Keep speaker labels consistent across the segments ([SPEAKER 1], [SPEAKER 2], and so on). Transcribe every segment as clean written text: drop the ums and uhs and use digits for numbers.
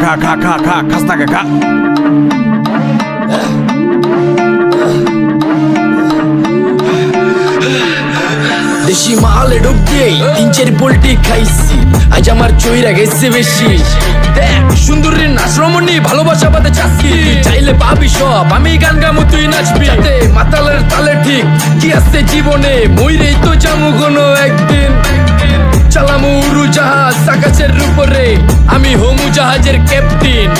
[SPEAKER 1] খা খাস্তা খা।
[SPEAKER 2] দেশি মালে ডুব দিয়ে 3-4 পোল্ট্রি খাইছি, আজ আমার চইরা গেছে বেশি। দেখ সুন্দরীর নাচ রমণী, ভালোবাসা বাদে চাচ্ছি, চাইলে পাবি সব, আমি গান গামু তুই নাচবি। মাতালের তালে ঠিক কি আছে জীবনে, মইরেই তো যামু কোনো একদিন। চালামু উড়োজাহাজ আকাশের উপরে, আমি হমু জাহাজের ক্যাপ্টেন।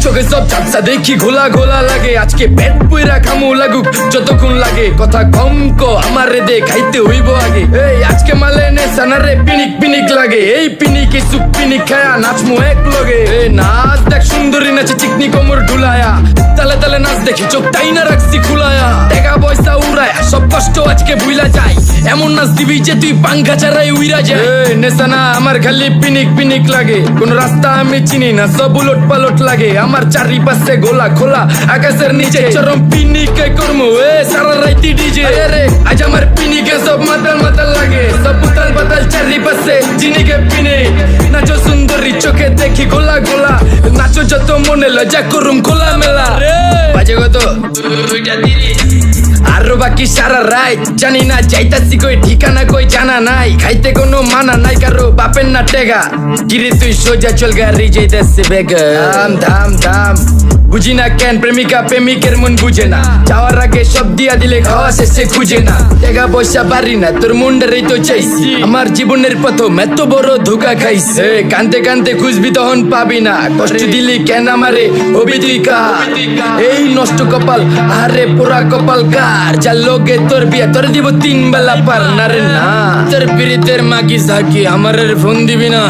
[SPEAKER 2] চোখে সব ঝাপসা দেখি ঘোলা ঘোলা লাগে, আজকে পেট পুইরা খামু লাগুক যতক্ষণ লাগে। কথা কম ক আমারে দে খাইতে হইব আগে, এই আজকে মালে নে সানারে পিনিক পিনিক লাগে। এই পিনিকে সুপ পিনিক খায়া নাচমু এক লগে। এই নাচ দেখ সুন্দরী নাচে চিকনি কোমর ঢুলায়া, তালে তালে নাচ দেখি চোখ তাই না রাখছি খুলায়া। টাকা পয়সা উড়ায়া সব কষ্ট আজকে ভুইলা যায়, এমন নাচ দিবি যে তুই পাঙ্খা ছাড়াই উইরা যায়। নেশানা আমার খালি পিনিক পিনিক লাগে, কোন রাস্তা আমি চিনি না, সব উলট পালট লাগে। আমার চারিপাশে গোলা খোলা আকাশের নিচে, চরম পিনিকে করমু সারা রাইতি ডিজে। রে আজ আমার পিনিকে সব মাতাল মাতাল লাগে, সব উতাল পাতাল চারিপাশে চিনিকে পিনে। নাচো সুন্দরী চোখে দেখি গোলা গোলা, নাচো যত মনে লজ্জা করুম খোলা মেলা। বাজে কত আরো বাকি সারা রাত জানি না, যাইতাছি কই ঠিকানা কই জানা নাই। খাইতে কোনো মানা নাই কারো বাপের না টেগা, কিরে তুই সোজা চল গাড়ি যাইতাছে বেগা। ধাম ধাম ধাম বুঝি না কেন প্রেমিকা প্রেমিকের মন বুঝে না, যাওয়ার আগে সব দিয়া দিলে খাওয়া শেষে খুঁজে না। টাকা পয়সা পারি না তোর মুন্ডারেই তো চাইছি, আমার জীবনের প্রথম এত বড় ধোকা খাইছে। কানতে কানতে খুঁজবি তখন পাবি না, কষ্ট দিলি কেন আমারে হবি তুই কার। এই নষ্ট কপাল আরে পোড়া কপাল কার, যার লোকে তোর বিয়া তোর দিব 3 বেলা পার না রে না। তোর পিরিতের মাগি ঝাঁকি আমারের ফোন দিবি না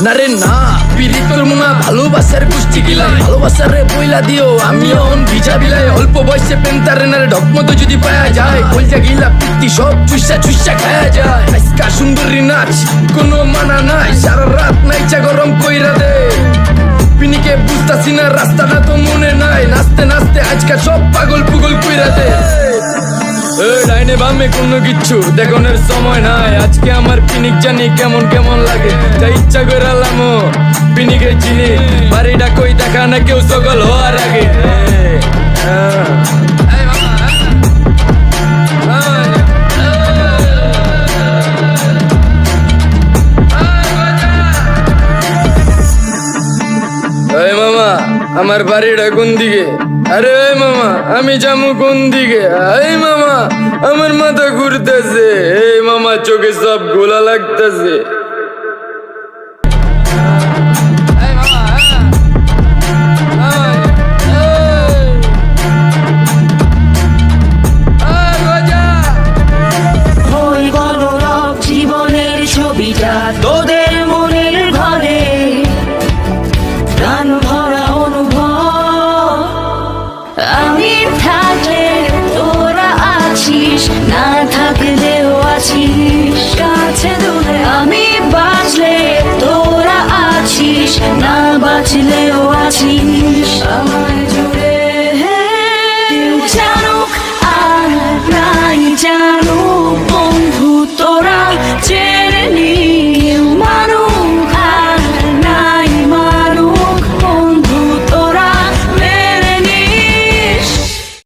[SPEAKER 2] না রে না। পিরি তোর মুনা ভালোবাসার কুষ্টি গিলাই, ভালোবাসারে বইলা দিও আমিও ভিজা বিলাই। অল্প বয়সে প্রেম তারে নারে ঢকমতো যদি পায়া যায়, কলজা গিলা পিত্তি সব চুষা চুষা খায়া যায়। আজকা সুন্দরী নাচ কোনো মানা নাই, সারা রাত নাইচা গরম কইরা দে। পিনিকে বুঝতাছি না রাস্তাটা তো মনে নাই, নাচতে নাচতে আজকা সব পাগল পুগল কইরা দে। ডাইনে বামে কোনো কিচ্ছু দেখনের সময় নাই, আজকে আমার পিনিক জানি কেমন কেমন লাগে। যা ইচ্ছা করে লামো পিনিকে চিনি, বাড়িটা কই দেখা না কেউ সকল হওয়ার আগে। মামা আমার বাড়িটা কোন দিকে? আরে মামা আমি যামু কোন দিকে? এই মামা আমার মাথা ঘুরতেছে, এই মামা চোখে সব গোলা লাগতেছে।